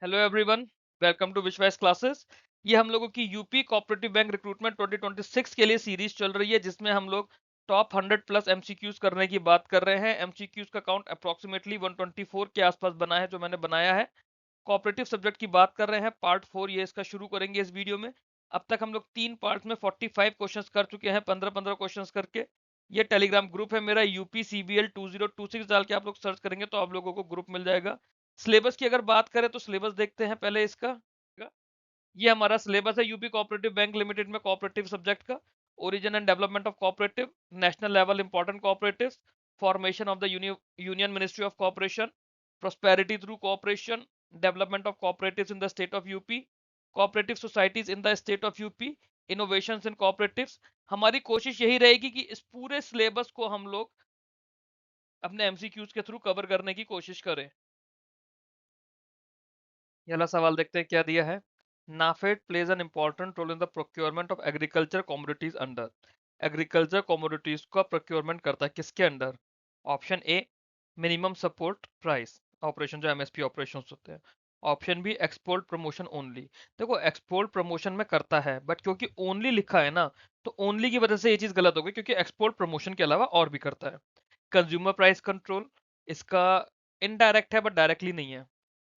Hello everyone, welcome to विश्वास classes. ये हम लोगों की यूपी कोऑपरेटिव बैंक रिक्रूटमेंट 2026 के लिए सीरीज चल रही है, जिसमें हम लोग टॉप 100 प्लस एमसीक्यूज करने की बात कर रहे हैं। एमसीक्यूज का काउंट अप्रोक्सीमेटली 124 के आसपास बना है, जो मैंने बनाया है। कोऑपरेटिव सब्जेक्ट की बात कर रहे हैं, पार्ट 4 ये इसका शुरू करेंगे इस वीडियो में। अब तक हम लोग 3 पार्ट में 45 क्वेश्चंस कर चुके हैं, 15-15 क्वेश्चंस करके। ये टेलीग्राम ग्रुप है मेरा, यूपी CBL 2026 डाल के आप लोग सर्च करेंगे तो आप लोगों को ग्रुप मिल जाएगा। सिलेबस की अगर बात करें तो सिलेबस देखते हैं पहले इसका। ये हमारा सिलेबस है यूपी कोऑपरेटिव बैंक लिमिटेड में कोऑपरेटिव सब्जेक्ट का। Origin and development of cooperative, national level important cooperative, formation of the union ministry of cooperation, prosperity through cooperation, development of cooperatives in the state of UP, cooperative societies in the state of UP, innovations in cooperatives. हमारी कोशिश यही रहेगी कि इस पूरे syllabus को हम लोग अपने एमसीक्यूज के थ्रू कवर करने की कोशिश करें। ये वाला सवाल देखते हैं क्या दिया है। NAFED plays an important role in the procurement of agriculture commodities under. Agriculture commodities का प्रोक्योरमेंट करता है किसके under? Option A, minimum support price operation, जो एमएसपी ऑपरेशन होते हैं। Option B, export promotion only. देखो, एक्सपोर्ट प्रमोशन में करता है, बट क्योंकि ओनली लिखा है ना, तो ओनली की वजह से ये चीज गलत हो गई, क्योंकि एक्सपोर्ट प्रमोशन के अलावा और भी करता है। कंज्यूमर प्राइस कंट्रोल, इसका इनडायरेक्ट है बट डायरेक्टली नहीं है।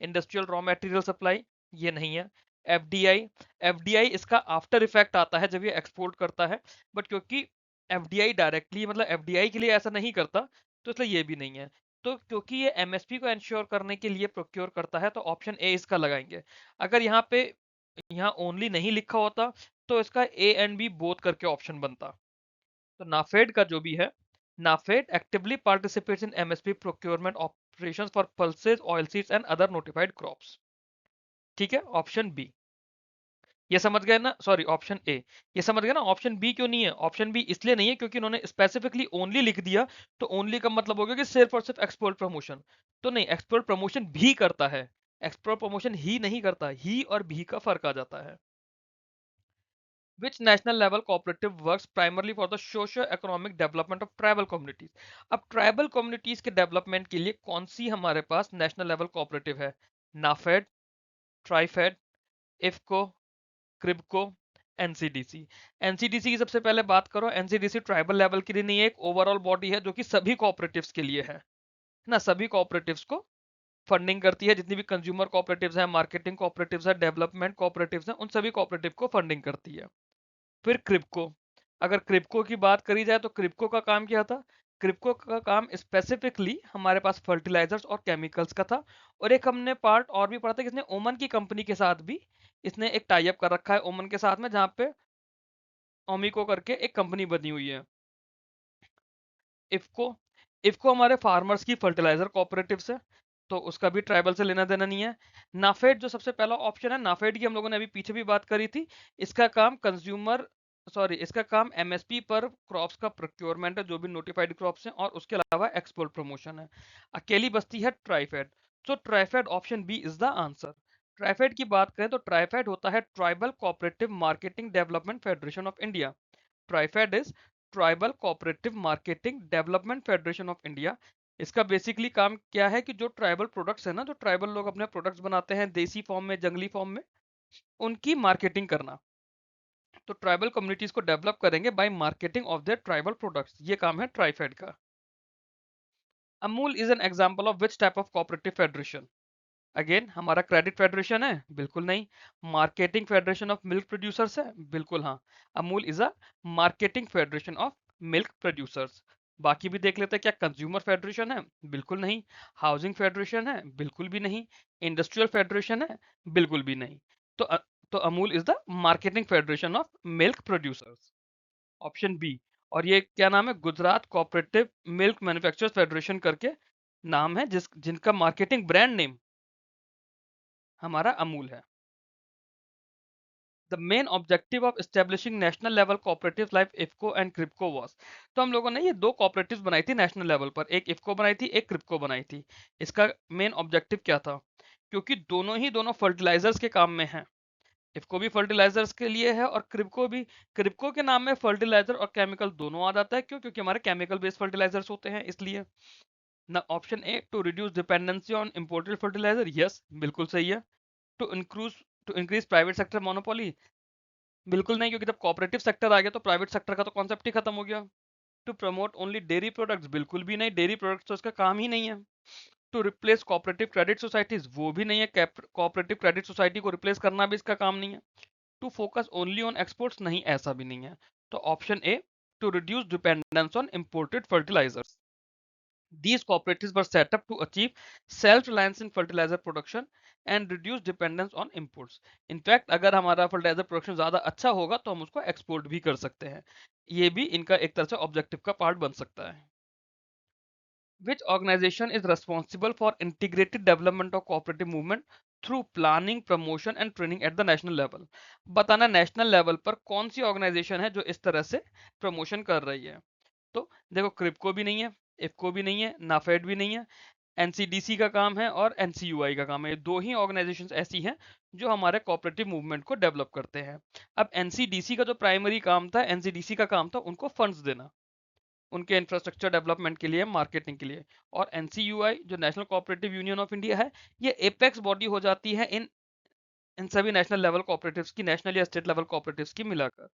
इंडस्ट्रियल रॉ मटेरियल सप्लाई, ये नहीं है। एफडीआई, एफडीआई इसका आफ्टर इफेक्ट आता है जब ये एक्सपोर्ट करता है, बट क्योंकि एफडीआई डायरेक्टली मतलब एफडीआई के लिए ऐसा नहीं करता, तो इसलिए ये भी नहीं है। तो क्योंकि ये एमएसपी को इंश्योर करने के लिए प्रोक्योर करता है, तो ऑप्शन ए इसका लगाएंगे। अगर यहाँ पे यहाँ ओनली नहीं लिखा होता तो इसका ए एंड बी बोथ करके ऑप्शन बनता। तो नाफेड का जो भी है, NAFED actively participates in MSP procurement operations for pulses, oilseeds and other notified crops. ठीक है, ऑप्शन बी। ये समझ गए ना, सॉरी ऑप्शन ए। ये समझ गए ना, ऑप्शन बी क्यों नहीं है? ऑप्शन बी इसलिए नहीं है क्योंकि उन्होंने स्पेसिफिकली ओनली लिख दिया, तो ओनली का मतलब हो गया कि सिर्फ और सिर्फ एक्सपोर्ट प्रमोशन। तो नहीं, एक्सपोर्ट प्रमोशन भी करता है, एक्सपोर्ट प्रमोशन ही नहीं करता, ही और भी का फर्क आ जाता है। Which national level cooperative works primarily for the socio-economic development of tribal communities? अब ट्राइबल कम्युनिटीज के डेवलपमेंट के लिए कौन सी हमारे पास नेशनल लेवल कोऑपरेटिव है? नाफेड, ट्राइफेड, इफको, क्रिबको, एनसीडीसी। एनसीडीसी की सबसे पहले बात करो। एनसीडीसी ट्राइबल लेवल के लिए नहीं है, एक ओवरऑल बॉडी है जो कि सभी कोऑपरेटिव्स के लिए है ना। सभी कोऑपरेटिव्स को फंडिंग करती है, जितनी भी कंज्यूमर कोऑपरेटिव्स हैं, मार्केटिंग कोऑपरेटिव्स हैं, डेवलपमेंट कोऑपरेटिव्स हैं, उन सभी कोऑपरेटिव को फंडिंग करती है। फिर क्रिप्को, अगर क्रिप्को की बात करी जाए तो क्रिप्को का काम क्या था? क्रिप्को का काम स्पेसिफिकली हमारे पास फर्टिलाइजर्स और केमिकल्स का था। और एक हमने पार्ट और भी पढ़ा था कि इसने ओमन की कंपनी के साथ भी इसने एक टाई अप कर रखा है, ओमन के साथ में, जहां पे ओमिको करके एक कंपनी बनी हुई है। इफको, इफको हमारे फार्मर्स की फर्टिलाइजर कोऑपरेटिव से, तो उसका भी ट्राइबल से लेना देना नहीं है। नाफेड जो सबसे पहला ऑप्शन है, नाफेड की हम लोगों ने अभी पीछे भी बात करी थी। इसका काम कंज्यूमर, सॉरी, इसका काम एमएसपी पर क्रॉप्स का प्रोक्योरमेंट है, जो भी नोटिफाइड क्रॉप्स हैं, और उसके अलावा एक्सपोर्ट प्रमोशन है। अकेली बस्ती है ट्राइफेड। तो TRIFED option B is the answer. TRIFED की बात करें तो ट्राइफेड होता है tribal cooperative marketing development federation of India. TRIFED is tribal cooperative marketing development federation of India. इसका बेसिकली काम क्या है कि जो ट्राइबल प्रोडक्ट्स है ना, जो ट्राइबल लोग अपने प्रोडक्ट्स बनाते हैं देसी फॉर्म में, जंगली फॉर्म में, उनकी मार्केटिंग करना। तो ट्राइबल कम्युनिटीज को डेवलप करेंगे bye marketing of their tribal products, ये काम है ट्राइफेड का। Amul is an example of which type of cooperative federation? Again हमारा क्रेडिट फेडरेशन है? बिल्कुल नहीं। Marketing federation of milk producers है? बिल्कुल हाँ। Amul is a marketing federation of milk producers. बाकी भी देख लेते हैं, क्या कंज्यूमर फेडरेशन है? बिल्कुल नहीं। हाउसिंग फेडरेशन है? बिल्कुल भी नहीं। इंडस्ट्रियल फेडरेशन है? बिल्कुल भी नहीं। तो तो Amul is the marketing federation of milk producers, option B. और ये क्या नाम है? Gujarat cooperative milk manufacturers federation करके नाम है, जिनका मार्केटिंग ब्रांड नेम हमारा अमूल है। The main objective of establishing national level cooperative like IFFCO and KRIBHCO was. तो हम लोगों ने ये दो कोऑपरेटिव्स बनाई थी नेशनल लेवल पर, एक इफको बनाई थी, एक क्रिप्को बनाई थी। इसका मेन ऑब्जेक्टिव क्या था? क्योंकि दोनों फर्टिलाइजर्स के काम में है। इफको भी फर्टिलाइजर्स के लिए है और क्रिप्को भी। क्रिप्को के नाम में फर्टिलाइजर और केमिकल दोनों आ जाता है, क्यों? क्योंकि हमारे केमिकल बेस्ड फर्टिलाइजर्स होते हैं, इसलिए ना। Option A, to reduce dependency on imported fertilizer, yes बिल्कुल सही है। To increase private sector monopoly? बिल्कुल नहीं, क्योंकि जब कोऑपरेटिव सेक्टर आ गया तो प्राइवेट सेक्टर का तो कॉन्सेप्ट ही खत्म हो गया। To promote only dairy products? बिल्कुल भी नहीं, डेयरी प्रोडक्ट्स तो उसका काम ही नहीं है। To replace cooperative credit societies? वो भी नहीं है, कोऑपरेटिव क्रेडिट सोसाइटी को रिप्लेस करना भी इसका काम नहीं है। To focus only on exports? नहीं, ऐसा भी नहीं है। तो option A, to reduce dependence on imported fertilizers. These cooperatives were set up to achieve self-reliance in fertilizer production and reduce dependence on imports. In fact, अगर हमारा fertiliser production ज़्यादा अच्छा होगा तो हम उसको एक्सपोर्ट भी कर सकते हैं। ये भी इनका एक तरह से ऑब्जेक्टिव का पार्ट बन सकता है। Which organization is responsible for integrated development of cooperative movement through planning, promotion and training at the national level? बताना नेशनल लेवल पर कौन सी ऑर्गेनाइजेशन है जो इस तरह से प्रमोशन कर रही है। तो देखो, क्रिप्को भी नहीं है, इफको भी नहीं है, नाफेड भी नहीं है, एनसीडीसी का काम है और एनसीयूआई का काम है। ये दो ही ऑर्गेनाइजेशंस ऐसी हैं जो हमारे कोऑपरेटिव मूवमेंट को डेवलप करते हैं। अब एनसीडीसी का जो प्राइमरी काम था, एनसीडीसी का काम था उनको फंड्स देना, उनके इंफ्रास्ट्रक्चर डेवलपमेंट के लिए, मार्केटिंग के लिए। और एनसीयूआई जो national cooperative union of India है, ये एपेक्स बॉडी हो जाती है इन इन सभी नेशनल लेवल कोऑपरेटिव्स की, नेशनल या स्टेट लेवल कोऑपरेटिव्स की मिलाकर।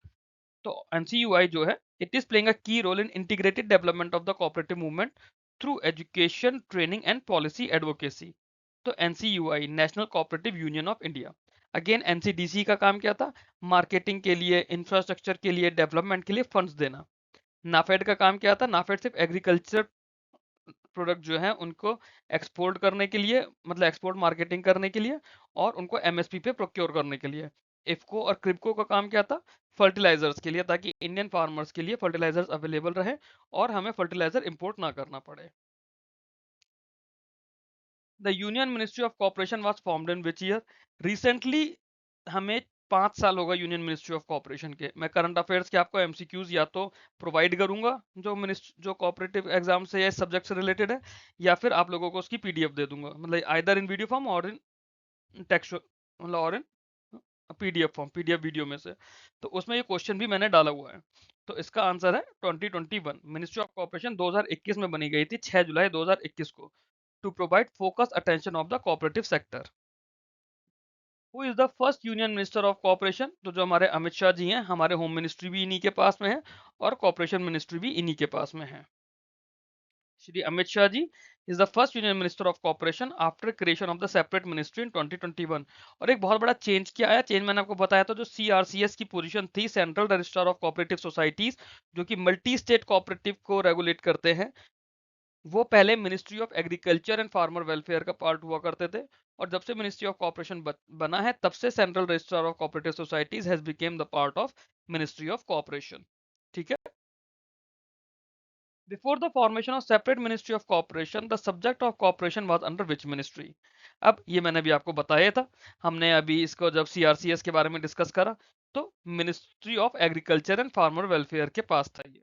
तो एनसीयूआई जो है, it is playing a key role in integrated development of the cooperative movement through education, training and policy advocacy. तो NCUI, national cooperative union of India. Again NCDC का काम क्या था? मार्केटिंग के लिए, इंफ्रास्ट्रक्चर के लिए, डेवलपमेंट के लिए फंड्स देना। नाफेड का काम क्या था? नाफेड सिर्फ एग्रीकल्चर प्रोडक्ट जो है उनको एक्सपोर्ट करने के लिए, मतलब एक्सपोर्ट मार्केटिंग करने के लिए, और उनको एमएसपी पे प्रोक्योर करने के लिए। इफको और क्रिप्को का काम क्या था? फर्टिलाइजर्स के लिए, ताकि इंडियन फार्मर्स के लिए फर्टिलाइजर्स अवेलेबल रहे और हमें फर्टिलाइजर इंपोर्ट ना करना पड़े। The union ministry of corporation was formed in which year? Recently हमें 5 साल होगा यूनियन मिनिस्ट्री ऑफ कॉपरेशन के। मैं करंट अफेयर्स के आपको एमसीक्यूज या तो प्रोवाइड करूंगा जो कॉपरेटिव एग्जाम से या इस सब्जेक्ट से रिलेटेड है, या फिर आप लोगों को उसकी पीडीएफ दे दूंगा, मतलब आइदर इन वीडियो फॉर्म और इन टेक्स्ट, मतलब और इन पीडीएफ फॉर्म, पीडीएफ वीडियो में से। तो उसमें ये क्वेश्चन भी मैंने डाला हुआ है। तो इसका आंसर है 2021। मिनिस्ट्री ऑफ कॉपरेशन 2021 में बनी गई थी, 6 जुलाई 2021 को, to provide focus attention of the cooperative sector. Who is the first union minister of cooperation? तो जो हमारे अमित शाह जी हैं, हमारे होम मिनिस्ट्री भी इन्हीं के पास में है और कॉपरेशन मिनिस्ट्री भी इन्हीं के पास में है। Shri Amit Shah ji is the first union minister of cooperation after creation of the separate ministry in 2021। और एक बहुत बड़ा चेंज क्या आया? चेंज मैंने आपको बताया था, जो सीआरसीएस की पोजीशन थी, central registrar of cooperative societies, जो कि मल्टी स्टेट कोऑपरेटिव को रेगुलेट करते हैं, वो पहले ministry of agriculture and farmer welfare का पार्ट हुआ करते थे। और जब से मिनिस्ट्री ऑफ कॉपरेशन बना है, तब से central registrar of cooperative societies has became the part of ministry of corporation. ठीक है। Before the formation of separate ministry of corporation, the subject of corporation was under which ministry? अब ये मैंने भी आपको बताया था, हमने अभी इसको जब सीआरसीएस के बारे में डिस्कस करा, तो ministry of agriculture and farmer welfare के पास था ये।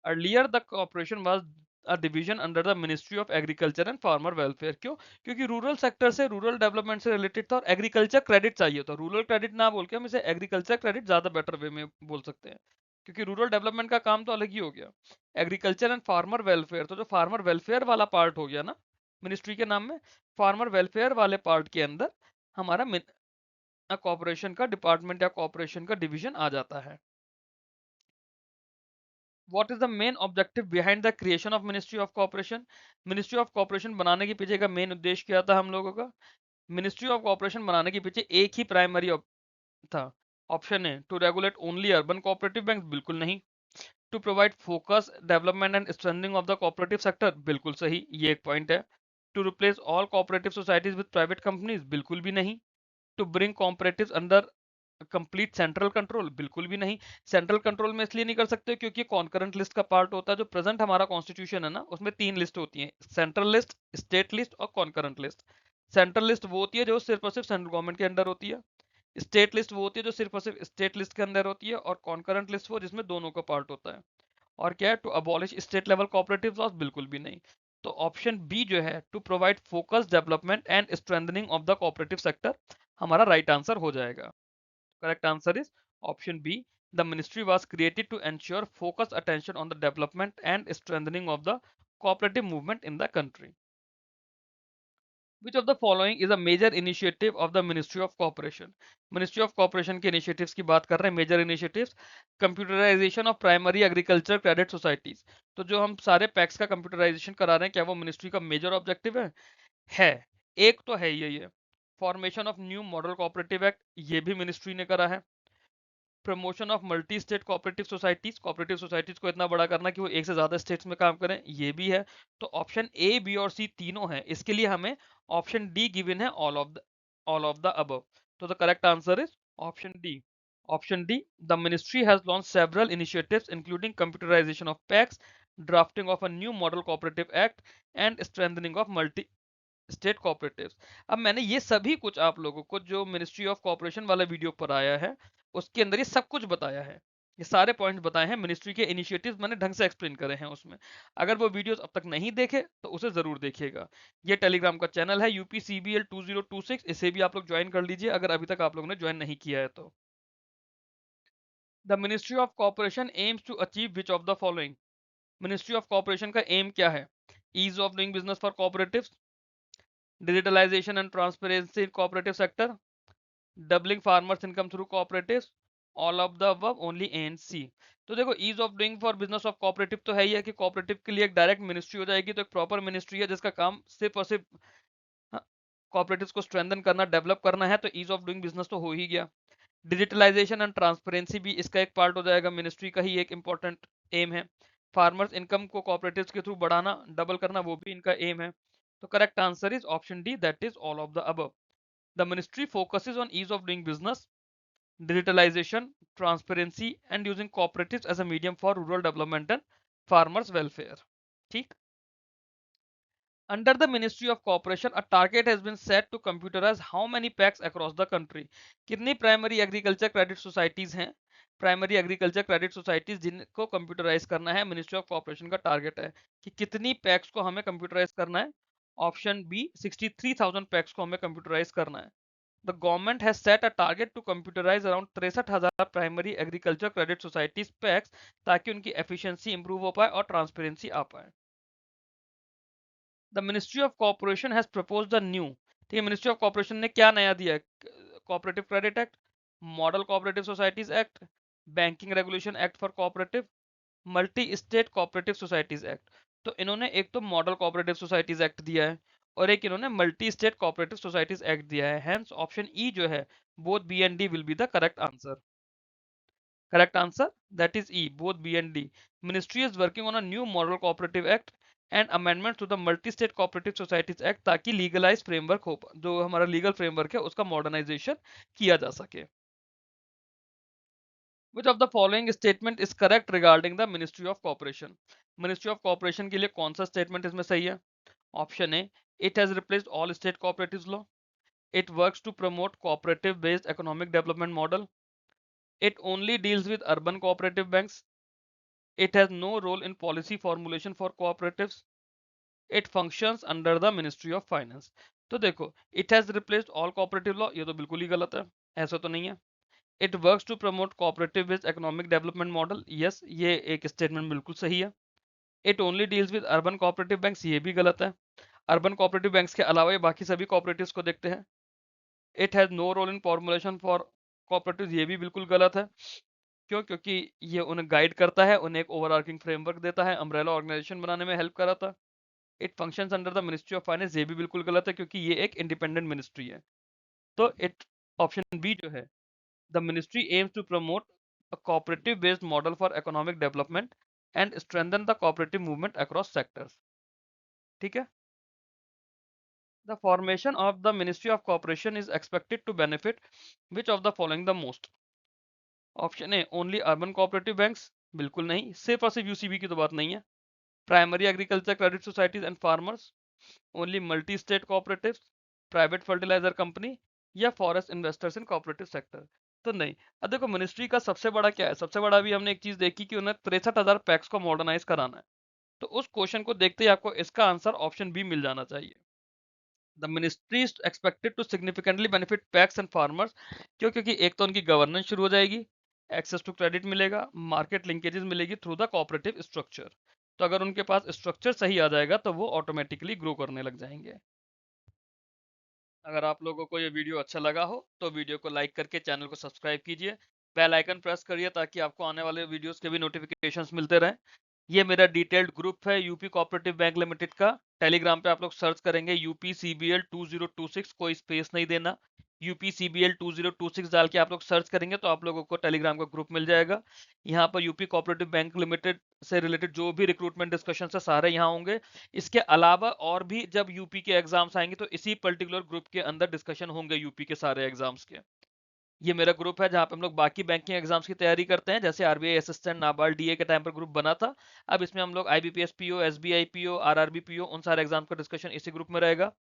Earlier, the corporation was a division under the Ministry of Agriculture and Farmer Welfare। क्यों? क्योंकि रूरल सेक्टर से, रूरल डेवलपमेंट से रिलेटेड था और एग्रीकल्चर क्रेडिट चाहिए था। रूरल क्रेडिट ना बोल के हम इसे एग्रीकल्चर क्रेडिट ज्यादा बेटर वे में बोल सकते हैं, क्योंकि रूरल डेवलपमेंट का काम तो अलग ही हो गया। एग्रीकल्चर एंड फार्मर वेलफेयर, तो जो फार्मर वेलफेयर वाला पार्ट हो गया ना मिनिस्ट्री के नाम में, फार्मर वेलफेयर वाले पार्ट के अंदर हमारा कॉपरेशन का डिपार्टमेंट या कॉपरेशन का डिवीजन आ जाता है। What is the main objective behind the creation of Ministry of Cooperation? Ministry of corporation बनाने के पीछे का मेन उद्देश्य क्या था हम लोगों का? मिनिस्ट्री ऑफ कॉपरेशन बनाने के पीछे एक ही प्राइमरी था। Option A, to regulate only urban cooperative bank? बिल्कुल नहीं। To provide focus, development and strengthening of the cooperative sector? बिल्कुल सही, ये एक पॉइंट है। To replace all cooperative societies with private companies? बिल्कुल भी नहीं। To bring cooperatives under complete central control? बिल्कुल भी नहीं। सेंट्रल कंट्रोल में इसलिए नहीं कर सकते क्योंकि कॉन्करेंट लिस्ट का पार्ट होता है। जो प्रेजेंट हमारा कॉन्स्टिट्यूशन है ना, उसमें 3 लिस्ट होती है, सेंट्रल लिस्ट, स्टेट लिस्ट और कॉन्करेंट लिस्ट। सेंट्रल लिस्ट वो होती है जो सिर्फ और सिर्फ सेंट्रल गवर्नमेंट के अंडर होती है। स्टेट लिस्ट वो होती है जो सिर्फ और सिर्फ स्टेट लिस्ट के अंदर होती है। और कॉन्करेंट लिस्ट वो जिसमें दोनों का पार्ट होता है। और क्या है? To abolish state level cooperative laws? बिल्कुल भी नहीं। तो ऑप्शन बी जो है, to provide focus, development and strengthening of the cooperative sector, हमारा राइट आंसर हो जाएगा। Correct answer is option B. The ministry was created to ensure focused attention on the development and strengthening of the cooperative movement in the country. Which of the following is a major initiative of the Ministry of Cooperation? Ministry of Cooperation के initiatives की बात कर रहे हैं, major initiatives. Computerization of primary agriculture credit societies. तो जो हम सारे पैक्स का कंप्यूटराइजेशन करा रहे हैं, क्या वो मिनिस्ट्री का मेजर ऑब्जेक्टिव है? एक तो है ये formation of new model cooperative act, ये भी मिनिस्ट्री ने करा है. Promotion of multi state cooperative societies को इतना बड़ा करना कि वो एक से ज्यादा स्टेट्स में काम करें, ये भी है. तो ऑप्शन ए, बी और सी तीनों हैं. इसके लिए हमें ऑप्शन डी गिवन है, ऑल ऑफ द अबव. तो the correct answer is option D. Option D, the ministry has launch several initiatives including computerization of PACS, drafting of a new model cooperative act and strengthening of multi state cooperatives. अब मैंने ये सभी कुछ आप लोगों को जो ministry of cooperation वाला वीडियो पर आया है उसके अंदर ये सब कुछ बताया है. ये सारे पॉइंट्स बताए हैं, मिनिस्ट्री के इनिशिएटिव्स मैंने ढंग से एक्सप्लेन करे हैं उसमें. अगर वो वीडियोस अब तक नहीं देखे तो उसे जरूर देखिएगा. ये टेलीग्राम का चैनल है यूपीसीबीएल 2026, इसे भी आप लोग ज्वाइन कर लीजिए अगर अभी तक आप लोगों ने ज्वाइन नहीं किया है तो. The ministry of corporation aims to achieve which of the following. Ministry of corporation का एम क्या है? Ease of doing business for cooperatives, digitalization and transparency in cooperative sector, doubling farmers income through cooperatives, all of the above, only A and C. तो देखो, ease of doing for business of cooperative तो है ही है कि cooperative के लिए एक direct ministry हो जाएगी, तो एक प्रॉपर मिनिस्ट्री है जिसका काम सिर्फ और सिर्फ कोऑपरेटिव्स को स्ट्रेंथन करना, डेवलप करना है, तो ईज ऑफ डूइंग बिजनेस तो हो ही गया. डिजिटलाइजेशन एंड ट्रांसपेरेंसी भी इसका एक पार्ट हो जाएगा, मिनिस्ट्री का ही एक इंपॉर्टेंट एम है. फार्मर्स इनकम को कोऑपरेटिव्स के थ्रू बढ़ाना, डबल करना, वो भी इनका एम है. तो correct answer is option D, that is all of the above. The ministry focuses on ease of doing business, digitalization, transparency and using cooperatives as a medium for rural development and farmers welfare. ठीक. Under the Ministry of Cooperation, a target has been set to computerize how many packs across the country. कितनी primary agriculture credit societies हैं? Primary agriculture credit societies जिनको computerise करना है, ministry of corporation का target है कि कितनी PACS को हमें कंप्यूटराइज करना है. ऑप्शन बी, 63,000 पैक्स को हमें कंप्यूटराइज करना है. The government has set a target to computerize around 63,000 primary agriculture credit societies PACS, ताकि उनकी एफिशिएंसी इंप्रूव हो पाए और ट्रांसपेरेंसी आ पाए. The ministry of corporation has proposed the new. ठीक है, मिनिस्ट्री ऑफ कॉर्पोरेशन ने क्या नया दिया है? Cooperative credit act, model cooperative societies act, banking regulation act for cooperative, multi state cooperative societies act. तो इन्होंने एक तो मॉडल कोऑपरेटिव सोसाइटीज एक्ट दिया है और एक इन्होंने multi state cooperative societies act दिया है. हेंस ऑप्शन ई जो है, both B and D will be the correct answer. Correct answer, that is E, both B and D. Ministry is working on a new Model Cooperative Act and amendments to the Multi-State Cooperative Societies Act, ताकि legalise framework हो, जो हमारा legal framework है उसका modernisation किया जा सके. Which of the following statement is correct regarding the Ministry of Cooperation? Ministry of Cooperation के लिए कौन सा स्टेटमेंट इसमें सही है? Option A, it has replaced all state cooperatives law. It works to promote cooperative based economic development model. It only deals with urban cooperative banks. It has no role in policy formulation for cooperatives. It functions under the Ministry of Finance. तो देखो, it has replaced all cooperative law, ये तो बिल्कुल ही गलत है, ऐसा तो नहीं है. It works to promote cooperative based economic development model, yes, ये एक स्टेटमेंट बिल्कुल सही है. It only deals with urban cooperative banks, ये भी गलत है. अर्बन कोऑपरेटिव बैंक्स के अलावा ये बाकी सभी कोऑपरेटिव्स को देखते हैं. It has no role in formulation for cooperatives, ये भी बिल्कुल गलत है. क्यों? क्योंकि ये उन्हें गाइड करता है, उन्हें एक ओवरआर्किंग फ्रेमवर्क देता है, अम्ब्रेला ऑर्गेनाइजेशन बनाने में हेल्प कराता है. It functions under the ministry of finance, ये भी बिल्कुल गलत है क्योंकि ये एक इंडिपेंडेंट मिनिस्ट्री है. तो इट ऑप्शन बी जो है, the ministry aims to promote a cooperative based model for economic development and strengthen the cooperative movement across sectors. ठीक है. The formation of the ministry of corporation is expected to benefit which of the following the most. Option A, only urban cooperative banks, बिल्कुल नहीं, सिर्फ और सिर्फ UCB की तो बात नहीं है. Primary agriculture credit societies and farmers, only multi state cooperatives, private fertiliser company, या forest investors in cooperative sector. तो नहीं. अब देखो, मिनिस्ट्री का सबसे बड़ा क्या है? सबसे बड़ा भी हमने एक चीज देखी कि उन्हें 63,000 पैक्स को मॉडर्नाइज कराना है. तो उस क्वेश्चन को देखते ही आपको इसका आंसर ऑप्शन बी मिल जाना चाहिए. The ministry is expected to significantly benefit PACS and farmers. क्यों? क्योंकि एक तो उनकी गवर्नेंस शुरू हो जाएगी, एक्सेस टू क्रेडिट मिलेगा, मार्केट लिंकेजेस मिलेगी थ्रू द कोऑपरेटिव स्ट्रक्चर. तो अगर उनके पास स्ट्रक्चर सही आ जाएगा तो वो ऑटोमेटिकली ग्रो करने लग जाएंगे. अगर आप लोगों को ये वीडियो अच्छा लगा हो तो वीडियो को लाइक करके चैनल को सब्सक्राइब कीजिए, बेल आइकन प्रेस करिए ताकि आपको आने वाले वीडियोस के भी नोटिफिकेशंस मिलते रहें। ये मेरा डिटेल्ड ग्रुप है यूपी कोऑपरेटिव बैंक लिमिटेड का। टेलीग्राम पे आप लोग सर्च करेंगे यूपी सीबीएल 2026, कोई स्पेस नहीं देना, यूपी सीबीएल 2026 डाल के आप लोग सर्च करेंगे तो आप लोगों को टेलीग्राम का ग्रुप मिल जाएगा। यहाँ पर यूपी कोऑपरेटिव बैंक लिमिटेड से रिलेटेड जो भी रिक्रूटमेंट डिस्कशन है सारे यहाँ होंगे। इसके अलावा और भी जब यूपी के एग्जाम्स आएंगे तो इसी पर्टिकुलर ग्रुप के अंदर डिस्कशन होंगे यूपी के सारे एग्जाम्स के। ये मेरा ग्रुप है जहाँ पे हम लोग बाकी बैंकिंग एग्जाम्स की तैयारी करते हैं, जैसे आरबीआई असिस्टेंट, नाबार्ड, डीए के टाइम पर ग्रुप बना था। अब इसमें हम लोग IBPS PO, SBI PO, RRB PO, उन सारे एग्जाम का डिस्कशन इसी ग्रुप में रहेगा।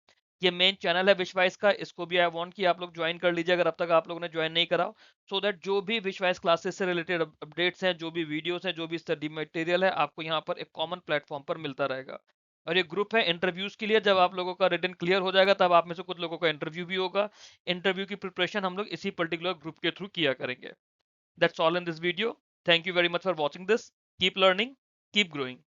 ये मेन चैनल है विश्वास का, इसको भी आई वांट कि आप लोग ज्वाइन कर लीजिए अगर अब तक आप लोगों ने ज्वाइन नहीं करा हो, सो दैट जो भी विश्वास क्लासेस से रिलेटेड अपडेट्स हैं, जो भी वीडियोस हैं, जो भी स्टडी मटेरियल है, आपको यहाँ पर एक कॉमन प्लेटफॉर्म पर मिलता रहेगा। और ये ग्रुप है इंटरव्यूज के लिए, जब आप लोगों का रिटन क्लियर हो जाएगा तब आप में से कुछ लोगों का इंटरव्यू भी होगा। इंटरव्यू की प्रिपरेशन हम लोग इसी पर्टिकुलर ग्रुप के थ्रू किया करेंगे। That's all in this video. Thank you very much for watching this. Keep learning, keep growing.